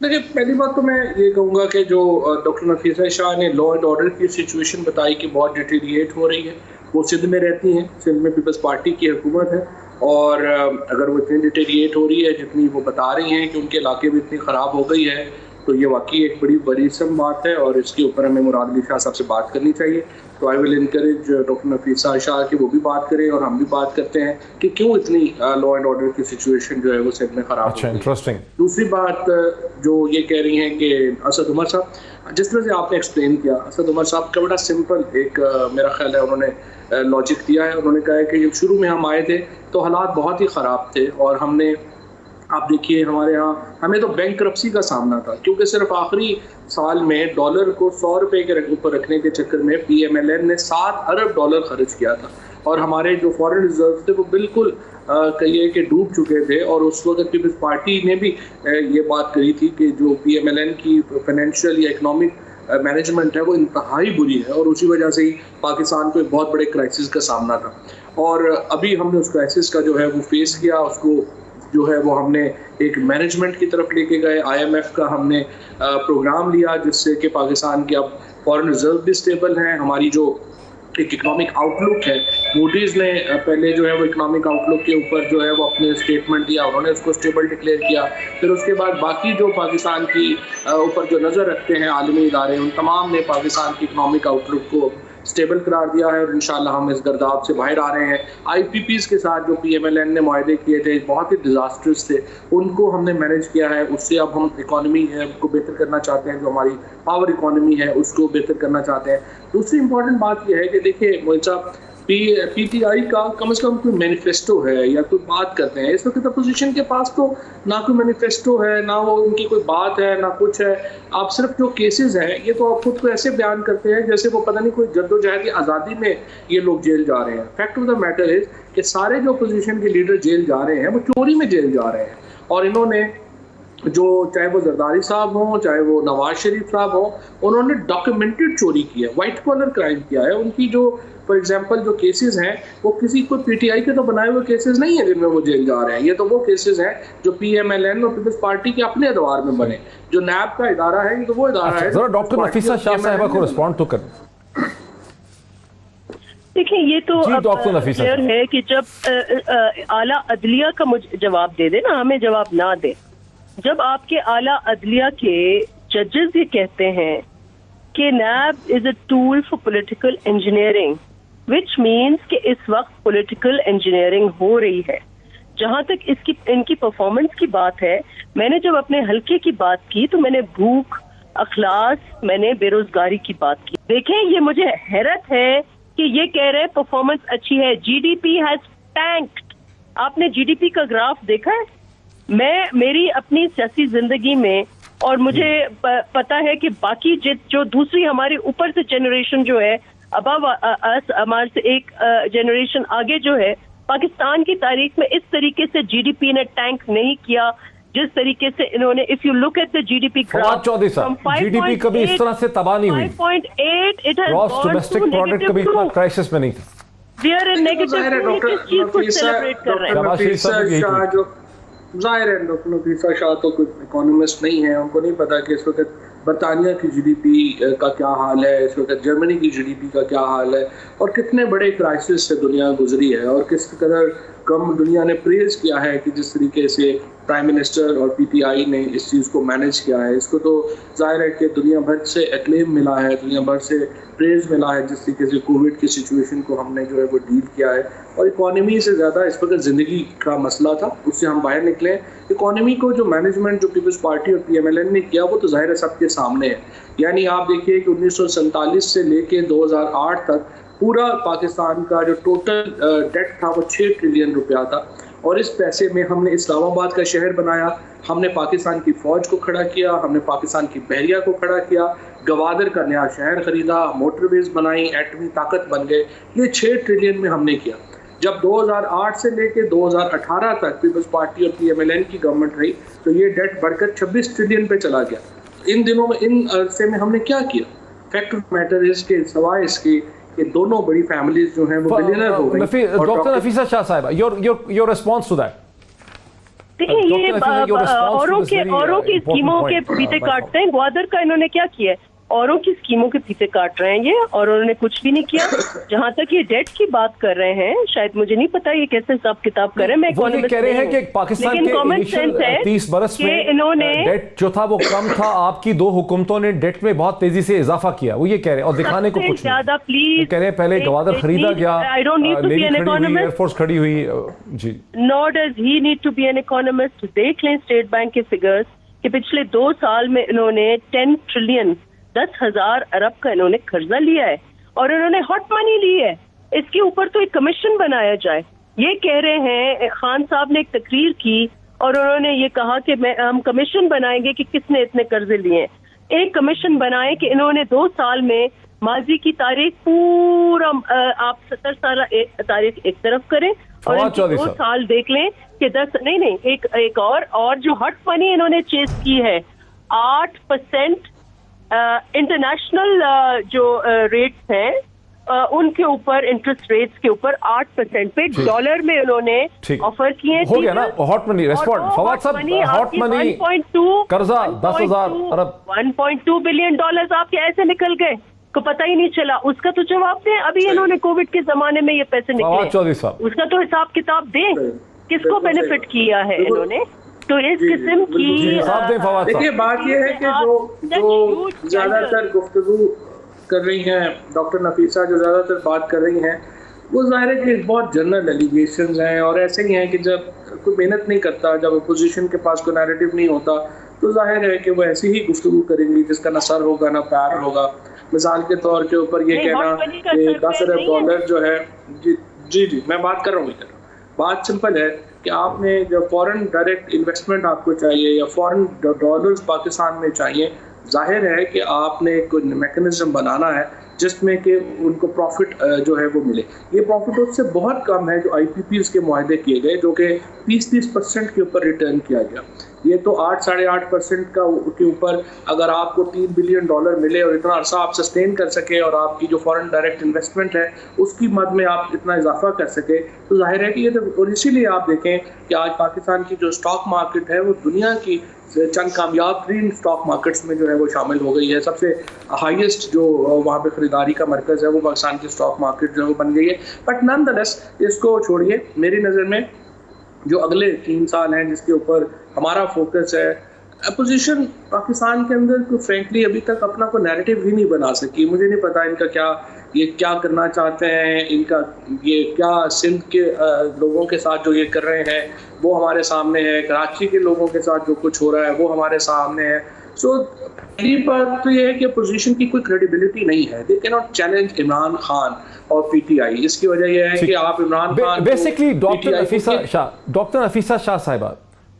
देखिए, पहली बात तो मैं ये कहूँगा कि जो डॉक्टर नफीसा शाह ने लॉ एंड ऑर्डर की सिचुएशन बताई कि बहुत डिटेरिएट हो रही है, वो सिंध में रहती हैं, सिंध में पीपल्स पार्टी की हुकूमत है, और अगर वो इतनी डिटेरिएट हो रही है जितनी वो बता रही हैं कि उनके इलाके में इतनी ख़राब हो गई है, तो ये वाकई एक बड़ी बरीसम बात है और इसके ऊपर हमें मुराद अली शाह साहब से बात करनी चाहिए। तो I will encourage doctor Nafisa Shah कि वो भी बात करें और हम भी बात करते हैं कि क्यों इतनी लॉ एंड ऑर्डर की सिचुएशन जो है वो सिंध में खराब अच्छा, इंटरेस्टिंग। दूसरी बात जो ये कह रही हैं कि असद उमर साहब, जिस तरह से आपने एक्सप्लेन किया, असद उमर साहब का बड़ा सिंपल एक मेरा ख्याल है उन्होंने लॉजिक दिया है। उन्होंने कहा है कि जब शुरू में हम आए थे तो हालात बहुत ही ख़राब थे और हमने, आप देखिए हमारे यहाँ हमें तो बैंकरप्सी का सामना था क्योंकि सिर्फ आखिरी साल में डॉलर को 100 रुपये के ऊपर रखने के चक्कर में PMLN ने 7 अरब डॉलर खर्च किया था और हमारे जो फॉरेन रिजर्व थे वो बिल्कुल कहिए कि डूब चुके थे। और उस वक्त पीपल्स पार्टी ने भी ये बात कही थी कि जो PMLN की फाइनेंशियल या इकनॉमिक मैनेजमेंट है वो इंतहाई बुरी है और उसी वजह से ही पाकिस्तान को एक बहुत बड़े क्राइसिस का सामना था। और अभी हमने उस क्राइसिस का जो है वो फेस किया, उसको जो है वो हमने एक मैनेजमेंट की तरफ लेके गए। IMF का हमने प्रोग्राम लिया जिससे कि पाकिस्तान के अब फॉरेन रिजर्व भी स्टेबल हैं। हमारी जो एक इकोनॉमिक आउटलुक है, मूडीज़ ने पहले जो है वो इकोनॉमिक आउटलुक के ऊपर जो है वो अपने स्टेटमेंट दिया, उन्होंने उसको स्टेबल डिक्लेयर किया। फिर उसके बाद बाकी जो पाकिस्तान की ऊपर जो नज़र रखते हैं आलमी इदारे, उन तमाम ने पाकिस्तान की इकोनॉमिक आउटलुक को स्टेबल करार दिया है और इंशाल्लाह हम इस गर्दाब से बाहर आ रहे हैं। IPPs के साथ जो PMLN ने मुआहदे किए थे बहुत ही डिजास्टर्स थे, उनको हमने मैनेज किया है। उससे अब हम इकॉनमी को बेहतर करना चाहते हैं, जो हमारी पावर इकॉनमी है उसको बेहतर करना चाहते हैं। दूसरी इंपॉर्टेंट बात यह है कि देखिए मोइन साहब, PTI का कम से कम कोई मैनिफेस्टो है या कोई बात करते हैं। इस वक्त अपोजिशन के पास तो ना कोई मैनिफेस्टो है, ना वो उनकी कोई बात है, ना कुछ है। आप सिर्फ जो केसेस हैं ये तो आप खुद को ऐसे बयान करते हैं जैसे वो पता नहीं कोई जद्दोजहद की आज़ादी में ये लोग जेल जा रहे हैं। Fact of the matter is कि सारे जो अपोजिशन के लीडर जेल जा रहे हैं वो चोरी में जेल जा रहे हैं और इन्होंने जो, चाहे वो जरदारी साहब हों चाहे वो नवाज शरीफ साहब हों, उन्होंने डॉक्यूमेंटेड चोरी की है, वाइट कॉलर क्राइम किया है। उनकी जो फॉर एग्जांपल जो केसेस हैं वो किसी को PTI के तो बनाए हुए केसेस नहीं है जिनमें वो जेल जा रहे हैं। ये तो वो केसेस हैं जो PMLN और पीपल्स पार्टी के अपने अदवार में बने। जो नैब का इदारा है ये तो वो इदारा है। जरा डॉक्टर नफीसा शाह साहिबा को रिस्पॉन्ड तो कर। देखिए ये तो क्लियर है कि जब आला अदलिया का मुझे जवाब दे दे ना, हमें जवाब ना दे। जब आपके आला अदलिया के जजेस ये कहते हैं कि NAB is a tool for political engineering, which means कि इस वक्त पॉलिटिकल इंजीनियरिंग हो रही है। जहां तक इनकी परफॉर्मेंस की बात है, मैंने जब अपने हल्के की बात की तो मैंने भूख, अखलास, मैंने बेरोजगारी की बात की। देखें, ये मुझे हैरत है कि ये कह रहे हैं परफॉर्मेंस अच्छी है। GDP has tanked. आपने GDP का ग्राफ देखा है? मेरी अपनी सियासी जिंदगी में, और मुझे पता है कि बाकी जो दूसरी हमारे ऊपर से जनरेशन जो है, अबव अस, हमारे से एक जनरेशन आगे जो है, पाकिस्तान की तारीख में इस तरीके से GDP ने टैंक नहीं किया जिस तरीके से इन्होंने। If you look at the GDP graph, GDP कभी इस तरह से तबाह नहीं हुई। 5.8 it has gross domestic product कभी इतना क्राइसिस में नहीं था। We are in negative. किस चीज को सेलिब्रेट कर रहे हैं? जाहिर है डॉक्टर नफीसा शाह तो कोई इकोनॉमिस्ट नहीं है, उनको नहीं पता कि इस वक्त बरतानिया की GDP का क्या हाल है, इस वक्त जर्मनी की GDP का क्या हाल है और कितने बड़े क्राइसिस से दुनिया गुजरी है और किस कदर कम दुनिया ने प्रेज किया है कि जिस तरीके से प्राइम मिनिस्टर और PTI ने इस चीज़ को मैनेज किया है। इसको तो जाहिर है कि दुनिया भर से एक्लेम मिला है, दुनिया भर से प्रेज मिला है जिस तरीके से कोविड की सिचुएशन को हमने जो है वो डील किया है। और इकॉनमी से ज़्यादा इस वक्त ज़िंदगी का मसला था, उससे हम बाहर निकले। इकॉनमी को जो मैनेजमेंट जो पीपल्स पार्टी और PMLN ने किया वो तो जाहिर है सबके सामने है। यानी आप देखिए कि 1947 से लेके 2008 तक पूरा पाकिस्तान का जो टोटल डेट था वो 6 ट्रिलियन रुपया था और इस पैसे में हमने इस्लामाबाद का शहर बनाया, हमने पाकिस्तान की फ़ौज को खड़ा किया, हमने पाकिस्तान की बहरिया को खड़ा किया, गवादर का नया शहर ख़रीदा, मोटरवेज बनाई, एटमी ताकत बन गए। ये 6 ट्रिलियन में हमने किया। जब 2008 से लेके 2018 तक पीपल्स पार्टी और PMLN की गवर्नमेंट रही तो ये डेट बढ़कर 26 ट्रिलियन पे चला गया। इन दिनों में, इन अरसे में हमने क्या किया? फैक्ट ऑफ मैटर इज के सिवाय इसके कि दोनों बड़ी फैमिलीज जो हैं वो बिलियनर हो गई। डॉक्टर नफीसा शाह साहिबा, योर रिस्पांस टू दैट। देखिए, ये औरों की स्कीमों के पीछे काटते हैं। ग्वादर का इन्होंने क्या किया है? औरों की स्कीमों के पीछे काट रहे हैं ये, और उन्होंने कुछ भी नहीं किया। जहां तक ये डेट की बात कर रहे हैं, शायद मुझे नहीं पता ये कैसे हिसाब किताब कर रहे हैं, मैं वो ये कह रहे हैं कि पाकिस्तान के इनिशियल 30 बरस में इन्होंने डेट जो था वो कम था, आपकी 2 हुकूमतों ने डेट में बहुत तेजी से इजाफा किया, वो ये कह रहे हैं, और दिखाने को कुछ ज्यादा प्लीज कह रहे हैं पहले गवादर खरीदा गया, एयरफोर्स खड़ी हुई जी। Not does he need to be an economist. देख लें स्टेट बैंक के फिगर्स कि पिछले 2 साल में इन्होंने 10 ट्रिलियन 10,000 अरब का इन्होंने कर्जा लिया है, और इन्होंने हॉट मनी ली है। इसके ऊपर तो एक कमीशन बनाया जाए। ये कह रहे हैं, खान साहब ने एक तकरीर की और उन्होंने ये कहा कि हम कमीशन बनाएंगे कि किसने इतने कर्जे लिए। एक कमीशन बनाए कि इन्होंने 2 साल में माजी की तारीख पूरा आप 70 साल तारीख एक तरफ करें और 2 साल देख लें कि 10 नहीं एक और जो हॉट मनी इन्होंने चेस की है 8% इंटरनेशनल जो रेट्स हैं उनके ऊपर, इंटरेस्ट रेट्स के ऊपर 8% पे डॉलर में उन्होंने ऑफर किए। हो गया ना हॉट मनी रेस्पॉन्ड फवाद साहब, हॉट मनी 1.2 कर्जा 10,000 अरब 1.2 बिलियन डॉलर्स आपके ऐसे निकल गए को पता ही नहीं चला। उसका तो जवाब दें। अभी इन्होंने कोविड के जमाने में ये पैसे निकले, उसका तो हिसाब किताब दें, किसको बेनिफिट किया है इन्होंने। तो इस किस्म की देखिए बात ये है कि जो ज्यादातर गुफ्तगू कर रही हैं डॉक्टर नफीसा, जो ज्यादातर बात कर रही हैं, वो जाहिर है कि बहुत जनरल एलिगेशंस हैं और ऐसे ही हैं कि जब कोई मेहनत नहीं करता, जब अपोजिशन के पास कोई नैरेटिव नहीं होता, तो जाहिर है कि वो ऐसी ही गुफ्तगू करेंगी जिसका ना सर होगा ना पैर होगा। मिसाल के तौर के ऊपर ये कहना कि 10 अरब डॉलर जो है, जी मैं बात कर रहा हूँ, बात सिंपल है कि आपने जो फॉरेन डायरेक्ट इन्वेस्टमेंट आपको चाहिए या फॉरेन डॉलर्स पाकिस्तान में चाहिए, जाहिर है कि आपने कोई मैकेनिज्म बनाना है जिसमें कि उनको प्रॉफिट जो है वो मिले। ये प्रॉफिट उससे बहुत कम है जो IPPs के मुआहदे किए गए, जो कि 30% के ऊपर रिटर्न किया गया। ये तो 8-8.5% का के ऊपर अगर आपको $3 बिलियन मिले और इतना अर्सा आप सस्टेन कर सके और आपकी जो फॉरेन डायरेक्ट इन्वेस्टमेंट है उसकी मद में आप इतना इजाफा कर सके, तो जाहिर है कि ये तो, और इसीलिए आप देखें कि आज पाकिस्तान की जो स्टॉक मार्केट है वो दुनिया की चंद कामयाब तरीन स्टॉक मार्केट्स में जो है वो शामिल हो गई है। सबसे हाईएस्ट जो वहाँ पे ख़रीदारी का मरकज़ है वो पाकिस्तान की स्टॉक मार्केट जो है वो बन गई है। बट नॉनदलेस इसको छोड़िए, मेरी नज़र में जो अगले 3 साल हैं जिसके ऊपर हमारा फोकस है, अपोजिशन पाकिस्तान के अंदर तो फ्रेंकली अभी तक अपना कोई नैरेटिव ही नहीं बना सकी। मुझे नहीं पता इनका क्या करना चाहते हैं, इनका ये क्या सिंध के लोगों के साथ जो ये कर रहे हैं वो हमारे सामने है, कराची के लोगों के साथ जो कुछ हो रहा है वो हमारे सामने है। सो पहली बात तो ये है कि अपोजिशन की कोई क्रेडिबिलिटी नहीं है। They can not challenge Imran Khan और PTI। इसकी वजह यह है कि आप इमरान खान बेसिकली डॉक्टर नफीसा शाह साहिबा,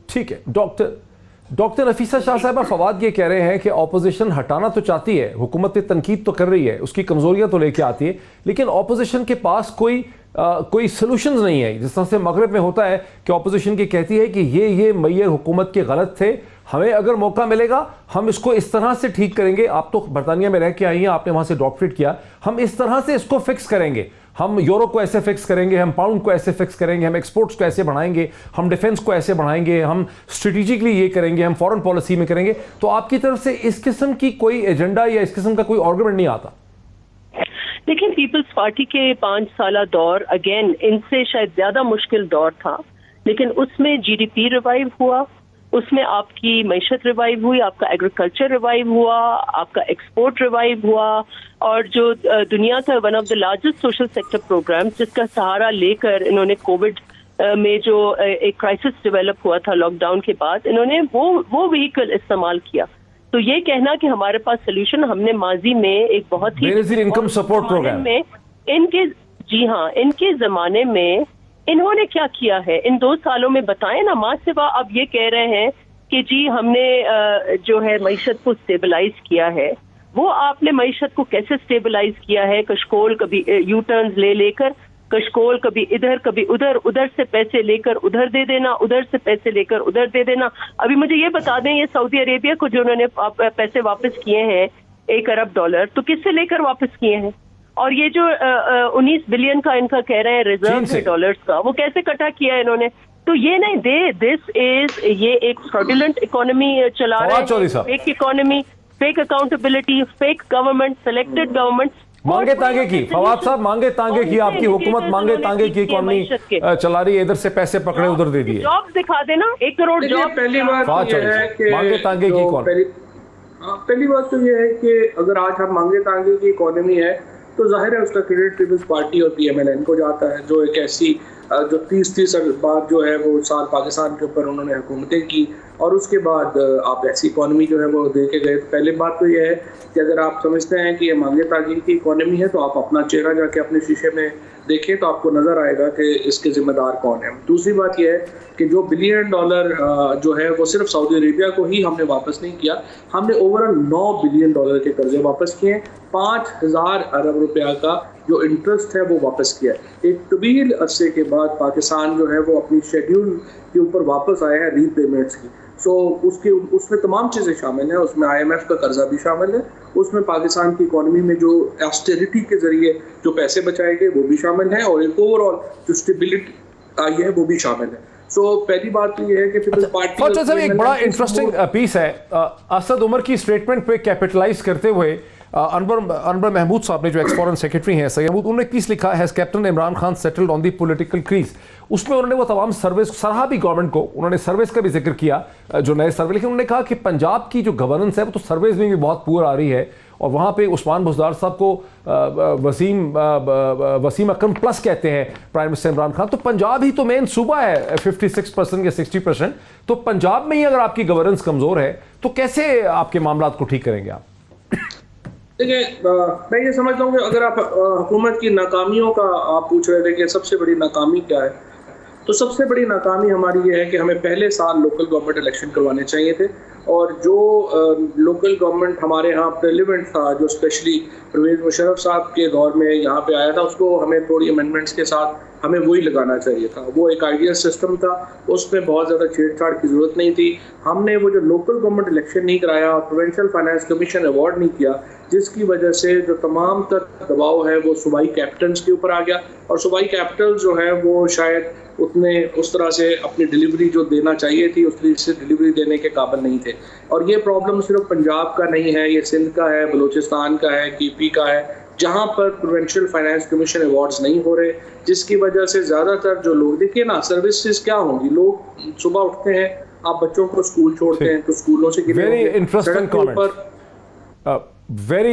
ठीक है, डॉक्टर नफीसा शाह साहिबा, फवाद ये कह रहे हैं कि ऑपोजिशन हटाना तो चाहती है, हुकूमत पे तनकीद तो कर रही है, उसकी कमजोरियां तो लेके आती है, लेकिन ऑपोजिशन के पास कोई सॉल्यूशंस नहीं है। जिस तरह से मगरब में होता है कि ऑपोजिशन की कहती है कि ये मैयर हुकूमत के गलत थे, हमें अगर मौका मिलेगा हम इसको इस तरह से ठीक करेंगे। आप तो बरतानिया में रह के आई हैं, आपने वहां से डॉक्टरेट किया, हम इस तरह से इसको फिक्स करेंगे, हम यूरो को ऐसे फिक्स करेंगे, हम पाउंड को ऐसे फिक्स करेंगे, हम एक्सपोर्ट्स को ऐसे बढ़ाएंगे, हम डिफेंस को ऐसे बढ़ाएंगे, हम स्ट्रेटेजिकली ये करेंगे, हम फॉरेन पॉलिसी में करेंगे। तो आपकी तरफ से इस किस्म की कोई एजेंडा या इस किस्म का कोई आर्गुमेंट नहीं आता? देखिए, पीपल्स पार्टी के 5 साल दौर अगेन इनसे शायद ज्यादा मुश्किल दौर था, लेकिन उसमें GDP रिवाइव हुआ, उसमें आपकी मईशत रिवाइव हुई, आपका एग्रीकल्चर रिवाइव हुआ, आपका एक्सपोर्ट रिवाइव हुआ, और जो दुनिया का one of the largest social sector program जिसका सहारा लेकर इन्होंने कोविड में जो एक क्राइसिस डेवलप हुआ था लॉकडाउन के बाद, इन्होंने वो व्हीकल इस्तेमाल किया। तो ये कहना कि हमारे पास सोल्यूशन, हमने माजी में एक बहुत ही इनकम सपोर्ट प्रोग्राम में इनके जमाने में इन्होंने क्या किया है इन 2 सालों में, बताएं ना। माँ सिवा अब ये कह रहे हैं कि जी हमने जो है मईशत को स्टेबलाइज किया है। वो आपने मईशत को कैसे स्टेबलाइज किया है? कशकोल कभी यू टर्न्स लेकर, कशकोल कभी इधर कभी उधर, उधर से पैसे लेकर उधर दे देना, उधर से पैसे लेकर उधर दे देना। अभी मुझे ये बता दें, ये सऊदी अरेबिया को जो उन्होंने पैसे वापस किए हैं $1 अरब, तो किससे लेकर वापस किए हैं? और ये जो 19 बिलियन का इनका कह रहे हैं रिजर्व है डॉलर्स का, वो कैसे इकट्ठा किया है इन्होंने? तो ये नहीं ये एक फ्रॉडुलेंट इकोनॉमी चला रहे हैं, एक economy fake accountability, fake government, selected government. मांगे तांगे की, फवाद साहब मांगे तांगे की, आपकी हुकूमत मांगे तांगे की इकोनॉमी चला रही है, इधर से पैसे पकड़े उधर दे दिए। जॉब दिखा देना, 1 करोड़ जॉब। पहली बात तो ये है कि मांगे तांगे की पहली बात तो ये है कि अगर आज हम मांगे तांगे की इकोनॉमी है तो जाहिर है उसका क्रेडिट पीपल्स पार्टी और PMLN को जाता है, जो एक ऐसी जो 30 बाद जो है वो साल पाकिस्तान के ऊपर उन्होंने हुकूमतें की और उसके बाद आप ऐसी इकोनॉमी जो है वो दे के गए। पहले बात तो ये है कि अगर आप समझते हैं कि ये मांगे तांगे की इकोनॉमी है तो आप अपना चेहरा जाके अपने शीशे में देखें तो आपको नज़र आएगा कि इसके जिम्मेदार कौन है। दूसरी बात यह है कि जो $1 बिलियन जो है वो सिर्फ सऊदी अरेबिया को ही हमने वापस नहीं किया, हमने ओवरऑल $9 बिलियन के कर्जे वापस किए, 5,000 अरब रुपया का जो इंटरेस्ट है वो वापस किया है। एक तवील अरसे के बाद पाकिस्तान जो है वो अपनी शेड्यूल के ऊपर वापस आया है रीपेमेंट्स की। सो उसमें तमाम चीज़ें शामिल हैं, उसमें IMF का कर्जा भी शामिल है, उसमें पाकिस्तान की इकोनॉमी में जो ऑस्टेरिटी के जरिए जो पैसे बचाए गए वो भी शामिल है और एक ओवरऑल जो स्टेबिलिटी आई है वो भी शामिल है। सो पहली बात तो ये है कि पीपल्स पार्टी एक बड़ा इंटरेस्टिंग पीस है असद उमर की स्टेटमेंट पे कैपिटलाइज करते हुए अनवर महमूद साहब ने, जो एक्स फॉरेन सेक्रेटरी हैं सैयद महमूद, उन्होंने पीस लिखा has captain Imran Khan settled on the political crease. उसमें उन्होंने वो तमाम सर्वेस सराहा भी गवर्नमेंट को, उन्होंने सर्वेस का भी जिक्र किया जो नए सर्वे, लेकिन उन्होंने कहा कि पंजाब की जो गवर्नेंस है वो तो सर्वेस में भी बहुत पुअर आ रही है और वहाँ पे उस्मान बुज़दार साहब को वसीम अकरम प्लस कहते हैं प्राइम मिनिस्टर इमरान खान। तो पंजाब ही तो मेन सूबा है 56% या 60%, तो पंजाब में ही अगर आपकी गवर्नेंस कमज़ोर है तो कैसे आपके मामला को ठीक करेंगे आप? देखिए, मैं ये समझता हूँ कि अगर आप हुकूमत की नाकामियों का आप पूछ रहे थे कि सबसे बड़ी नाकामी क्या है, तो सबसे बड़ी नाकामी हमारी ये है कि हमें पहले साल लोकल गवर्नमेंट इलेक्शन करवाने चाहिए थे और जो लोकल गवर्नमेंट हमारे यहाँ रेलिवेंट था, जो स्पेशली परवेज़ मुशर्रफ साहब के दौर में यहाँ पे आया था, उसको हमें थोड़ी अमेंडमेंट्स के साथ हमें वही लगाना चाहिए था। वो एक आइडियल सिस्टम था, उसमें बहुत ज़्यादा छेड़छाड़ की ज़रूरत नहीं थी। हमने वो जो लोकल गवर्नमेंट इलेक्शन नहीं कराया और प्रोविंशियल फाइनेंस कमीशन अवार्ड नहीं किया, जिसकी वजह से जो तमाम तर दबाव है वो सूबाई कैपिटल्स के ऊपर आ गया और सूबाई कैपिटल जो है वो शायद उतने उस तरह से अपनी डिलीवरी जो देना चाहिए थी उस तरह से डिलीवरी देने के काबिल नहीं थे। और ये प्रॉब्लम सिर्फ पंजाब का नहीं है, ये सिंध का है, बलूचिस्तान का है, KP का है, जहाँ पर प्रोविंशियल फाइनेंस कमीशन अवार्ड्स नहीं हो रहे, जिसकी वजह से ज़्यादातर जो लोग, देखिए ना, सर्विसेज क्या होंगी, लोग सुबह उठते हैं, आप बच्चों को स्कूल छोड़ते हैं तो स्कूलों से वेरी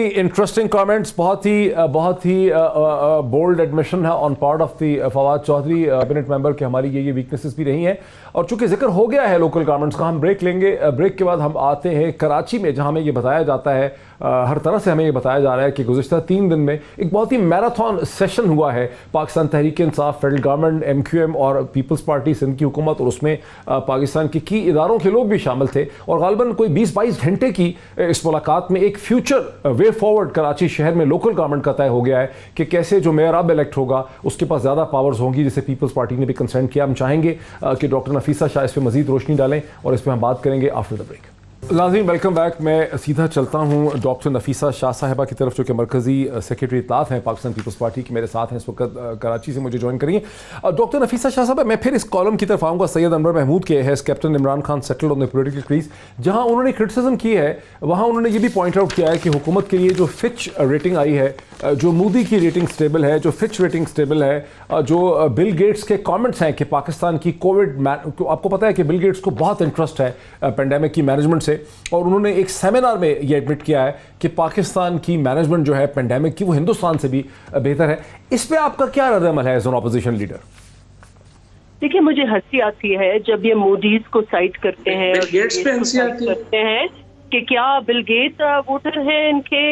इंटरेस्टिंग कमेंट्स, बहुत ही बोल्ड एडमिशन है on part of the Fawad Chaudhry cabinet member के हमारी ये वीकनेसेस भी रही हैं। और चूंकि जिक्र हो गया है लोकल गवर्नमेंट्स का, हम ब्रेक लेंगे। ब्रेक के बाद हम आते हैं कराची में, जहां हमें ये बताया जाता है, हर तरह से हमें ये बताया जा रहा है कि गुज़िश्ता 3 दिन में एक बहुत ही मैराथन सेशन हुआ है Pakistan Tehreek Insaf, federal government, MQM और पीपल्स पार्टी सिंध की हुकूमत, और उसमें पाकिस्तान की इदारों के लोग भी शामिल थे। और गालिबन कोई 20-22 घंटे की इस मुलाकात में एक फ्यूचर वे फॉरवर्ड कराची शहर में लोकल गवर्नमेंट का तय हो गया है कि कैसे जो मेयर अब इलेक्ट होगा उसके पास ज़्यादा पावर्स होंगी, जिसे पीपल्स पार्टी ने भी कंसर्न किया। हम चाहेंगे कि डॉक्टर नफीसा शाह इस पर मजीद रोशनी डालें और इस पर हम बात करेंगे आफ्टर द ब्रेक। नाज़रीन, वेलकम बैक। मैं सीधा चलता हूँ डॉक्टर नफीसा शाह साहिबा की तरफ, जो कि मरकज़ी सेक्रेटरी इत्तलात हैं पाकिस्तान पीपल्स पार्टी की, मेरे साथ हैं इस वक्त कराची से, मुझे ज्वाइन करिए। डॉक्टर नफीसा शाह साहब, मैं फिर इस कॉलम की तरफ आऊँगा सैयद अनवर महमूद के, has captain Imran Khan settled on the political crease, जहाँ उन्होंने क्रिटिसिज्म की है, वहाँ उन्होंने ये भी पॉइंट आउट किया है कि हुकूमत के लिए जो फिच रेटिंग आई है, जो मूडी की रेटिंग स्टेबल है, जो फिच रेटिंग स्टेबल है, जो बिल गेट्स के कमेंट्स हैं कि पाकिस्तान की कोविड, आपको पता है कि बिल गेट्स को बहुत इंटरेस्ट है पेंडेमिक की मैनेजमेंट से, और उन्होंने एक सेमिनार में ये एडमिट किया है कि पाकिस्तान की मैनेजमेंट जो है पेंडेमिक की वो हिंदुस्तान से भी बेहतर है। इस पे आपका क्या रद्द-ए-अमल है एज एन ऑपोजिशन लीडर? देखिए, मुझे हंसी आती है जब ये मोदीज को साइट करते हैं, करते हैं कि क्या बिल गेट्स वोटर हैं इनके,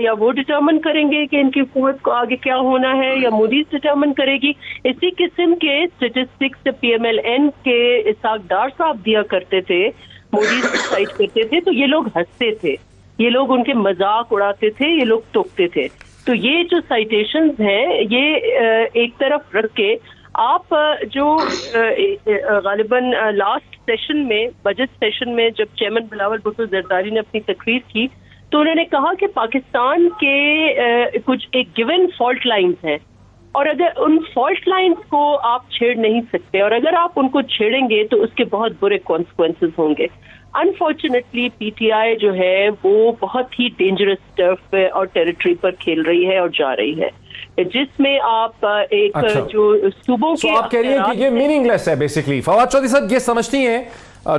या वो डिटर्मिन करेंगे कि इनकी हुकूमत को आगे क्या होना है, या मोदीज डिटर्मिन करेगी। इसी किस्म के स्टेटिस्टिक्स PMLN के इसाक डार साहब दिया करते थे, मोदी साइड करते थे, तो ये लोग हंसते थे, ये लोग उनके मजाक उड़ाते थे, ये लोग टोकते थे। तो ये जो साइटेशंस हैं, ये एक तरफ रख के आप जो गालिबन लास्ट सेशन में, बजट सेशन में, जब चेयरमैन बिलावल भुट्टो जरदारी ने अपनी तकरीर की, तो उन्होंने कहा कि पाकिस्तान के कुछ एक गिवन फॉल्ट लाइंस हैं, और अगर उन फॉल्ट लाइंस को आप छेड़ नहीं सकते, और अगर आप उनको छेड़ेंगे तो उसके बहुत बुरे कॉन्सिक्वेंसेस होंगे। अनफॉर्चुनेटली पीटीआई जो है वो बहुत ही डेंजरस टर्फ और टेरिटरी पर खेल रही है और जा रही है, जिसमें आप एक जो सूबों के आप कह रही हैं कि ये मीनिंगलेस है बेसिकली। फवाद चौधरी साहब ये समझती हैं,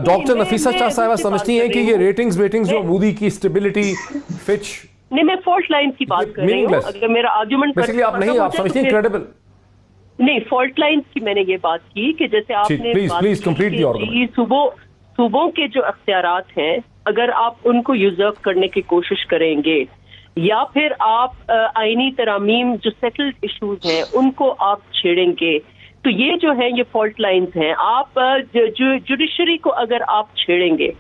डॉक्टर नफीसा शाह साहिबा समझती हैं कि ये रेटिंग्स जो मूडी की स्टेबिलिटी, फिच, नहीं, मैं फॉल्ट लाइन की बात कर रही हूँ। अगर मेरा आर्गुमेंट बेसिकली आप नहीं, आप समझती हैं क्रेडिबल नहीं, फॉल्ट लाइन की मैंने ये बात की कि जैसे आपने सूबों के जो अख्तियारात हैं, अगर आप उनको यूजर्व करने की कोशिश करेंगे या फिर आप आईनी तरामीम जो सेटल्ड इश्यूज हैं उनको आप छेड़ेंगे, तो ये जो है ये फॉल्ट लाइंस हैं। आप जुडिशरी को अगर आप छेड़ेंगे,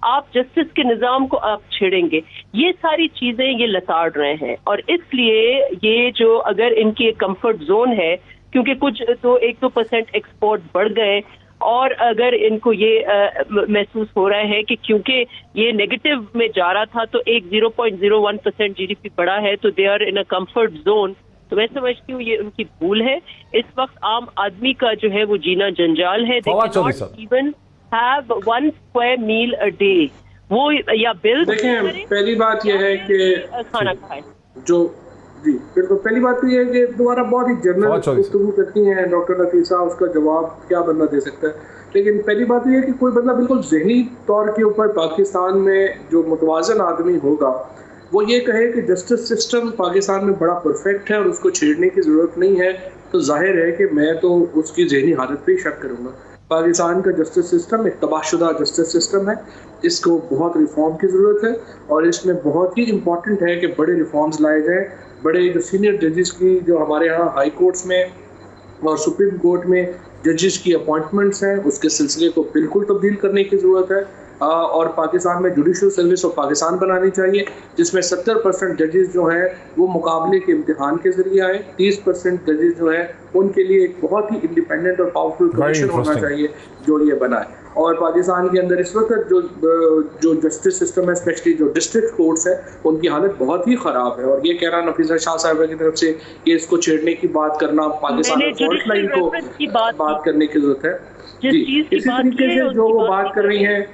आप जस्टिस के निज़ाम को आप छेड़ेंगे, ये सारी चीजें ये लताड़ रहे हैं। और इसलिए ये जो अगर इनकी कंफर्ट जोन है, क्योंकि कुछ तो 1-2% एक्सपोर्ट बढ़ गए, और अगर इनको ये महसूस हो रहा है कि क्योंकि ये नेगेटिव में जा रहा था तो एक 0.01% जीडीपी बढ़ा है, तो they are in a comfort zone, तो मैं समझती हूँ ये उनकी भूल है। इस वक्त आम आदमी का जो है वो जीना जंजाल है। They can not even have 1 square mile a day, वो या बिल। देखें, पहली बात यह है कि खाना खाए जो जी बिल्कुल, पहली बात तो ये है कि दोबारा बहुत ही जनरल गुफ्तगू करती हैं डॉक्टर नफीसा, उसका जवाब क्या बंदा दे सकता है। लेकिन पहली बात ये है कि कोई बंदा बिल्कुल ज़हनी तौर के ऊपर पाकिस्तान में जो मुतवाज़न आदमी होगा वो ये कहे कि जस्टिस सिस्टम पाकिस्तान में बड़ा परफेक्ट है और उसको छेड़ने की ज़रूरत नहीं है, तो जाहिर है कि मैं तो उसकी ज़हनी हालत पर ही शक करूँगा। पाकिस्तान का जस्टिस सिस्टम एक तबाहशुदा जस्टिस सिस्टम है, इसको बहुत रिफॉर्म की ज़रूरत है और इसमें बहुत ही इम्पॉर्टेंट है कि बड़े रिफॉर्म्स लाए जाएँ। बड़े जो सीनियर जजेस की जो हमारे यहाँ हाई कोर्ट्स में और सुप्रीम कोर्ट में जजेस की अपॉइंटमेंट्स हैं, उसके सिलसिले को बिल्कुल तब्दील करने की ज़रूरत है। और पाकिस्तान में जुडिशल सर्विस ऑफ पाकिस्तान बनानी चाहिए, जिसमें 70% जजेस जो हैं वो मुकाबले के इम्तिहान के जरिए आए, 30% जजेस जो हैं उनके लिए एक बहुत ही इंडिपेंडेंट और पावरफुल कमीशन होना चाहिए जो ये बनाए। और पाकिस्तान के अंदर इस वक्त जो जस्टिस सिस्टम है, स्पेशली जो डिस्ट्रिक्ट कोर्ट्स है, उनकी हालत बहुत ही ख़राब है। और ये कह रहा नफीसा शाह साहिबा की तरफ से कि इसको छेड़ने की बात करना, पाकिस्तान में फॉल्ट लाइन को बात करने की जरूरत है। जी, इसी तरीके से जो वो बात कर रही हैं,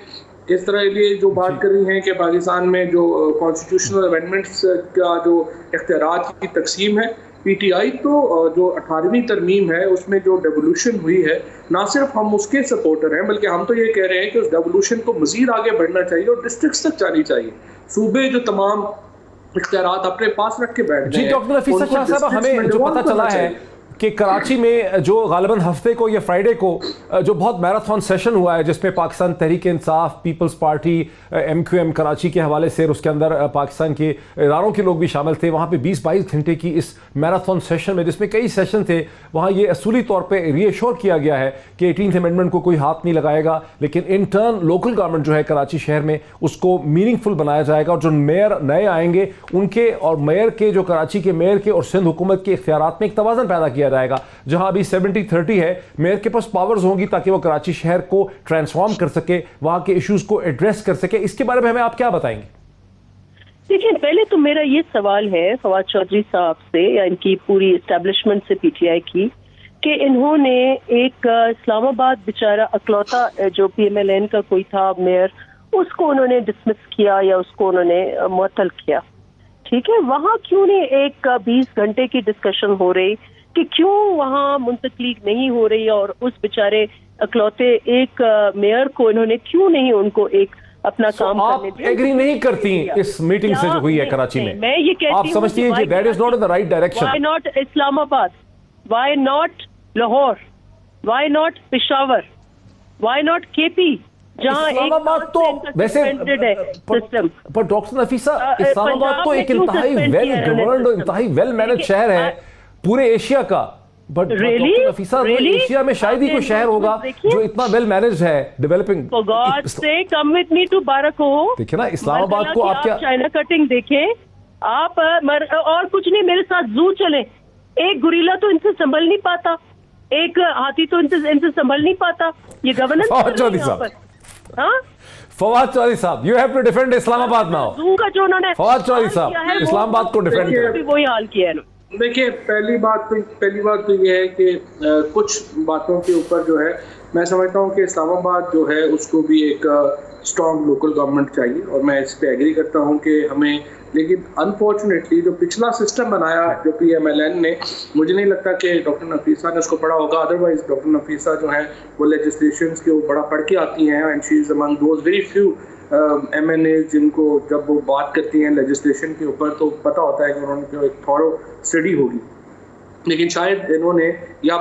इस तरह ये जो बात कर रही हैं कि पाकिस्तान में जो कॉन्स्टिट्यूशनल अमेंडमेंट्स का जो इख्तियारात की तकसीम है, पीटीआई तो जो 18वीं तरमीम है उसमें जो डेवोल्यूशन हुई है, ना सिर्फ हम उसके सपोर्टर हैं बल्कि हम तो ये कह रहे हैं कि उस डेवोल्यूशन को मजीद आगे बढ़ना चाहिए और डिस्ट्रिक्ट्स तक जानी चाहिए। सूबे जो तमाम इख्तियारात अपने पास रख के बैठ गए हैं। डॉक्टर नफीसा शाह साहब, हमें जो पता चला है कि कराची में जो गालिबन हफ्ते को या फ्राइडे को जो बहुत मैराथन सेशन हुआ है, जिसमें Pakistan Tehreek Insaf, peoples party, MQM Karachi के हवाले से, और उसके अंदर पाकिस्तान के इदारों के लोग भी शामिल थे, वहाँ पे 20-22 घंटे की इस मैराथन सेशन में, जिसमें कई सेशन थे, वहाँ ये असूली तौर पे रीअश्योर किया गया है कि 18th अमेंडमेंट को कोई हाथ नहीं लगाएगा, लेकिन इन टर्न लोकल गवर्नमेंट जो है कराची शहर में उसको मीनिंगफुल बनाया जाएगा। और जो मेयर नए आएंगे उनके और मेयर के, जो कराची के मेयर के और सिंध हुकूमत के इख्तियारात में एक तवाज़न पैदा किया जाएगा, जहां अभी 70-30 है, मेयर के पास पावर्स होंगी ताकि वो कराची शहर को ट्रांसफॉर्म कर सके, वहां के इश्यूज को एड्रेस कर सके। इसके बारे में हमें आप क्या बताएंगे? देखिए, पहले तो मेरा ये सवाल है फवाद चौधरी साहब से या इनकी पूरी एस्टेब्लिशमेंट से, पीटीआई की, कि इन्होंने एक इस्लामाबाद बेचारा अकलौता जो PMLN का कोई था मेयर, उसको उन्होंने डिसमिस किया या उसको उन्होंने मुअत्तल किया। ठीक है, वहां क्यों नहीं एक 20 घंटे की डिस्कशन हो रही कि क्यों वहाँ मुंतकली नहीं हो रही, और उस बेचारे अकलौते एक मेयर को इन्होंने क्यों नहीं उनको एक अपना काम करने दिया? आप एग्री नहीं करती इस मीटिंग से जो हुई है कराची में? मैं ये कहती हूँ, आप समझती हैं कि that is not in the right direction? Why not Islamabad, why not Lahore, why not Peshawar, why not KP, जहाँ इस्लामाबाद तो वैसे सिस्टम। पर डॉक्टर नफीसा, इस्लामाबाद तो एक इंतहाई वेल गवर्न्ड, इंतहाई वेल मैनेज शहर है पूरे एशिया का। बट डॉक्टर नफीसा, एशिया में शायद ही कोई शहर होगा जो इतना वेल मैनेज है, developing. For God sake, come with me to बाराकोह। देखिए ना, इस्लामाबाद को आप क्या चाइना कटिंग देखें आप, और कुछ नहीं, मेरे साथ जू चले। एक गुरीला तो इनसे संभल नहीं पाता, एक हाथी तो इनसे संभल नहीं पाता। ये गवर्नेंस फवाद चौधरी साहब, you have to defend Islamabad now. Zoo का जो उन्होंने फवाद चौधरी साहब इस्लामाबाद को डिफेंड कर, वही हाल किया है। देखिए, पहली बात तो ये है कि कुछ बातों के ऊपर जो है मैं समझता हूँ कि इस्लामाबाद जो है उसको भी एक स्ट्रॉन्ग लोकल गवर्नमेंट चाहिए, और मैं इस पे एग्री करता हूँ कि हमें, लेकिन अनफॉर्चुनेटली जो पिछला सिस्टम बनाया जो PMLN ने, मुझे नहीं लगता कि डॉक्टर नफीसा ने उसको पढ़ा होगा। अदरवाइज डॉक्टर नफीसा जो है वो लेजिस्लेशन के वो बड़ा पढ़ के आती हैं, and she is among those very few MNA जिनको जब वो बात करती हैं लेजिस्लेशन के ऊपर तो पता होता है कि उन्होंने एक थॉरो स्टडी होगी। लेकिन शायद इन्होंने या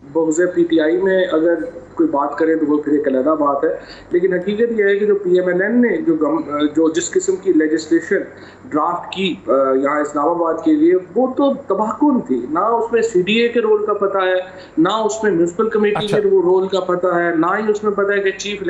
बुग़्ज़ PTI में अगर कोई बात करें तो वो फिर एक अलग बात है। लेकिन हकीकत यह है कि जो PMLN ने जो जिस किस्म की लेजिस्लेशन ड्राफ्ट की यहाँ इस्लामाबाद के लिए, वो तो तबाहकुन थी। ना उसमें CDA के रोल का पता है, ना उसमें म्यूनसिपल कमेटी के रोल का पता है, ना ही उसमें पता है कि चीफ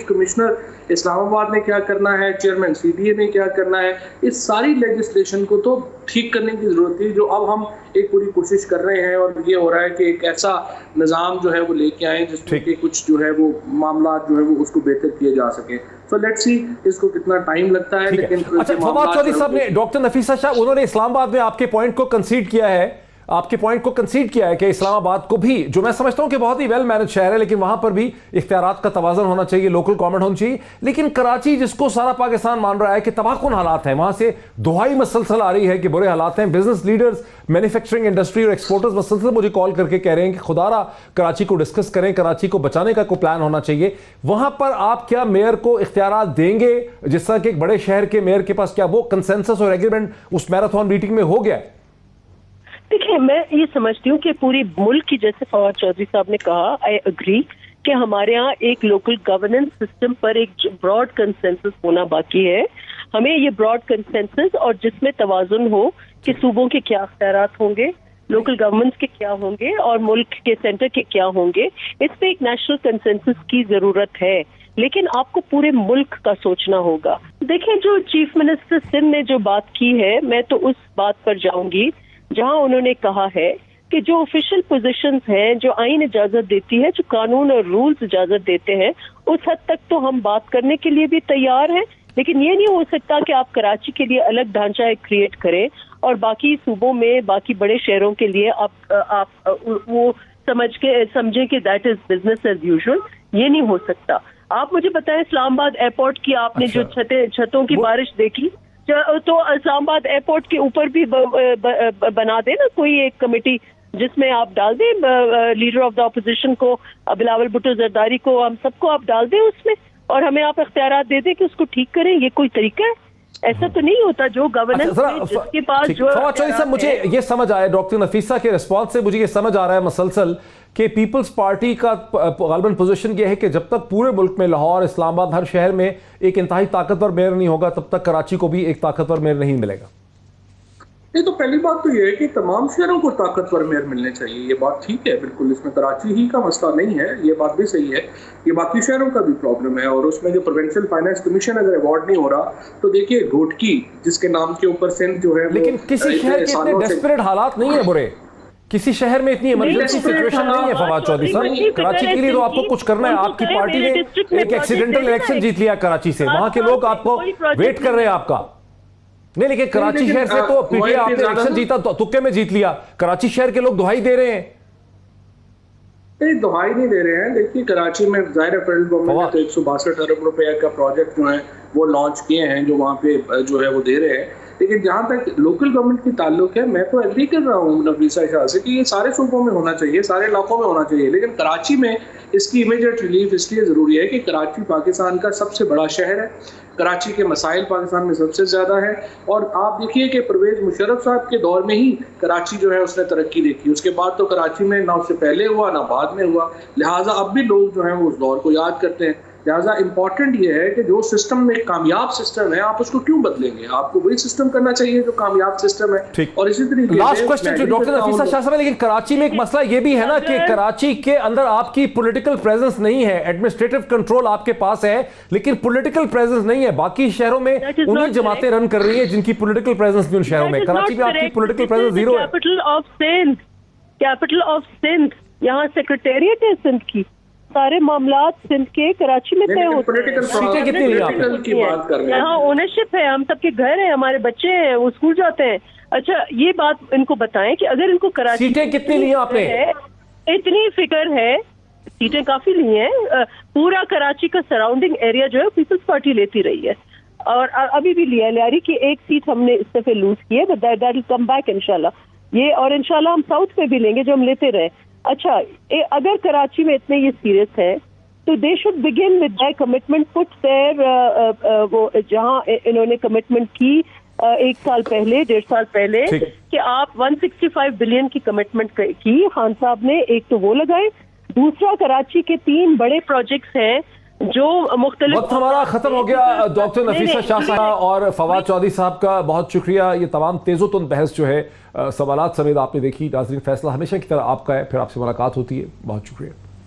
कमिश्नर इस्लामाबाद ने क्या करना है, चेयरमैन CDA ने क्या करना है। इस सारी लेजिस्लेशन को तो ठीक करने की जरूरत थी, जो अब हम एक पूरी कोशिश कर रहे हैं। और ये हो रहा है कि एक ऐसा निज़ाम जो है वो लेके आए जिसमें कि कुछ जो है वो मामला जो है वो उसको बेहतर किए जा सके। सो लेट्स सी इसको कितना टाइम लगता है। लेकिन अच्छा, फवाद चौधरी साहब ने, डॉक्टर नफीसा शाह, उन्होंने इस्लामाबाद में आपके पॉइंट को कंसीड किया है कि इस्लामाबाद को भी, जो मैं समझता हूं कि बहुत ही वेल मैनेज शहर है, लेकिन वहां पर भी इख्तियारात का तवाज़ुन होना चाहिए, लोकल गवर्नमेंट होनी चाहिए। लेकिन कराची, जिसको सारा पाकिस्तान मान रहा है कि तबाहकुन हालात हैं, वहां से दुहाई मसलसल आ रही है कि बुरे हालात हैं। बिजनेस लीडर्स, मैन्युफैक्चरिंग इंडस्ट्री और एक्सपोर्टर्स मसलसल मुझे कॉल करके कह रहे हैं कि खुदारा कराची को डिस्कस करें, कराची को बचाने का कोई प्लान होना चाहिए। वहां पर आप क्या मेयर को इख्तियारात देंगे, जिस तरह के एक बड़े शहर के मेयर के पास क्या वो कंसेंसस और एग्रीमेंट उस मैराथन मीटिंग में हो गया? देखिए, मैं ये समझती हूँ कि पूरी मुल्क की, जैसे फवाद चौधरी साहब ने कहा, आई अग्री कि हमारे यहाँ एक लोकल गवर्नेंस सिस्टम पर एक ब्रॉड कंसेंसस होना बाकी है। हमें ये ब्रॉड कंसेंसस, और जिसमें तवाज़ुन हो कि सूबों के क्या अख्तियारात होंगे, लोकल गवर्नमेंट्स के क्या होंगे और मुल्क के सेंटर के क्या होंगे, इस पे एक नेशनल कंसेंसस की जरूरत है। लेकिन आपको पूरे मुल्क का सोचना होगा। देखिए, जो चीफ मिनिस्टर सिंध ने जो बात की है, मैं तो उस बात पर जाऊंगी जहां उन्होंने कहा है कि जो ऑफिशियल पोजीशंस हैं, जो आईन इजाजत देती है, जो कानून और रूल्स इजाजत देते हैं, उस हद तक तो हम बात करने के लिए भी तैयार हैं। लेकिन ये नहीं हो सकता कि आप कराची के लिए अलग ढांचा क्रिएट करें और बाकी सूबों में, बाकी बड़े शहरों के लिए आप वो समझे कि that is business as usual. ये नहीं हो सकता। आप मुझे बताएं, इस्लामाबाद एयरपोर्ट की आपने जो छतों की बारिश देखी, तो इस्लामाबाद एयरपोर्ट के ऊपर भी बना दे ना कोई एक कमेटी, जिसमें आप डाल दें लीडर ऑफ द ऑपोजिशन को, बिलावल भुट्टो जरदारी को, हम सबको आप डाल दें उसमें, और हमें आप इख्तियारात दे दें कि उसको ठीक करें। ये कोई तरीका है? ऐसा तो नहीं होता। जो गवर्नेंस जिसके पास जो फवाद चौधरी साहब, मुझे ये समझ आया डॉक्टर नफीसा के रिस्पॉन्स से, मुझे ये समझ आ रहा है मसलसल कि पीपल्स पार्टी का गालिबन पोजीशन ये है कि जब तक पूरे मुल्क में, लाहौर, इस्लामाबाद, हर शहर में एक इंतहाई ताकतवर मेयर नहीं होगा, तब तक कराची को भी एक ताकतवर मेयर नहीं मिलेगा। नहीं, तो पहली बात तो ये है कि तमाम शहरों को ताकतवर मेयर मिलने चाहिए। ये बात ठीक है, बिल्कुल, इसमें कराची ही का मसला नहीं है, ये बात भी सही है। ये बाकी शहरों का भी प्रॉब्लम है। और उसमें जो प्रोविंशियल फाइनेंस कमीशन अगर अवार्ड नहीं हो रहा, तो देखिए घोटकी जिसके नाम के ऊपर सिंध जो है, लेकिन किसी शहर के इतने डेस्परेट हालात नहीं है बुरे, किसी शहर में इतनी इमरजेंसी सिचुएशन नहीं है फवाद चौधरी साहब। कराची के लिए तो आपको कुछ करना है। आपकी पार्टी ने एक एक्सीडेंटल इलेक्शन जीत लिया कराची से, वहां के लोग आपको वेट कर रहे हैं आपका। नहीं, लेकिन कराची शहर से तो पीटीआई आपने इलेक्शन जीता, तो तुक्के में जीत लिया। कराची शहर के लोग दुहाई दे रहे हैं। दुहाई नहीं दे रहे हैं। देखिए, कराची में जाहिर है फेडरल गवर्नमेंट ने तो 162 अरब रुपए का प्रोजेक्ट जो है वो लॉन्च किए हैं, जो वहाँ पे जो है वो दे रहे हैं। लेकिन जहाँ तक लोकल गवर्नमेंट की ताल्लुक है, मैं तो एग्री कर रहा हूँ नफीसा शाह से कि ये सारे सूबों में होना चाहिए, सारे इलाकों में होना चाहिए। लेकिन कराची में इसकी इमीडिएट रिलीफ इसलिए ज़रूरी है कि कराची पाकिस्तान का सबसे बड़ा शहर है, कराची के मसाइल पाकिस्तान में सबसे ज़्यादा है। और आप देखिए कि परवेज़ मुशर्रफ साहब के दौर में ही कराची जो है उसने तरक्की देखी, उसके बाद तो कराची में ना उससे पहले हुआ ना बाद में हुआ। लिहाजा अब भी लोग जो हैं वो उस दौर को याद करते हैं। लिहाजा इंपॉर्टेंट ये है कि जो सिस्टम में कामयाब सिस्टम है, आप उसको क्यों बदलेंगे? आपको वही सिस्टम करना चाहिए जो कामयाब सिस्टम है। और इसी तरीके last question to doctor Nafisa Shah साहब, लेकिन कराची में एक मसला ये भी है ना कि कराची के अंदर आपकी पॉलिटिकल प्रेजेंस नहीं है, एडमिनिस्ट्रेटिव कंट्रोल आपके पास है, लेकिन पॉलिटिकल प्रेजेंस नहीं है। बाकी शहरों में उन्हीं जमातें रन कर रही है जिनकी पॉलिटिकल प्रेजेंस भी उन शहरों में। कराची में आपकी पॉलिटिकल प्रेजेंस जीरो है। कैपिटल ऑफ सिंध, यहाँ सेक्रेटेरिएट है सिंध की, सारे मामलात सिंध के कराची में तय होते हैं। यहाँ ओनरशिप है, हम सबके घर है, हमारे बच्चे हैं, वो स्कूल जाते हैं। अच्छा, ये बात इनको बताएं कि अगर इनको कराची सीटें कितनी ली आपने? इतनी फिक्र है सीटें काफी ली हैं। पूरा कराची का सराउंडिंग एरिया जो है पीपल्स पार्टी लेती रही है और अभी भी लिया है। लियारी की एक सीट हमने इस दफे लूज की है, but that will come back इंशाल्लाह। ये और इंशाल्लाह हम साउथ में भी लेंगे जो हम लेते रहे। अच्छा, अगर कराची में इतने ये सीरियस है तो they should begin with that commitment, put there वो जहां इन्होंने कमिटमेंट की 1 साल पहले, 1.5 साल पहले कि आप 165 बिलियन की कमिटमेंट की खान साहब ने, एक तो वो लगाए। दूसरा, कराची के 3 बड़े प्रोजेक्ट्स हैं जो मुख्तलिफ। वक्त हमारा खत्म हो गया। डॉक्टर नफीसा शाह साहब और फवाद चौधरी साहब का बहुत शुक्रिया। ये तमाम तेज़ोतुन बहस जो है सवालात समेत आपने देखी। नाज़रीन, फैसला हमेशा की तरह आपका है। फिर आपसे मुलाकात होती है। बहुत शुक्रिया।